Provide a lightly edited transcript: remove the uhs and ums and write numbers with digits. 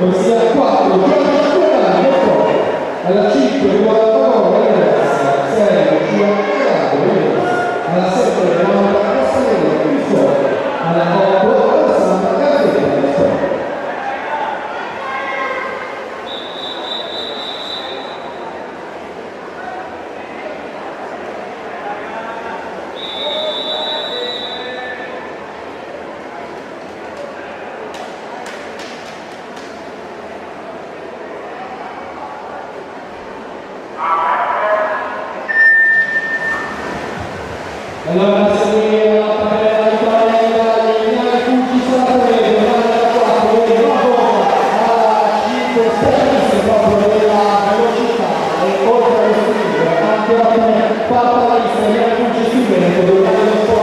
ossia 4 Giorgio Giovanni e poi alla 5 49 Andreas 6 Lucia alla 7 Manuela Castello qui fuori alla 8 Alessandra Gabriele fuori. Allora seguire la tabella di Italia, Lignani Cucci sarà preso, alla 4, vede una bomba, alla 5 specialista proprio della velocità e oltre allo stile, anche la fine fatta la lista, Lignani Cucci subito, dove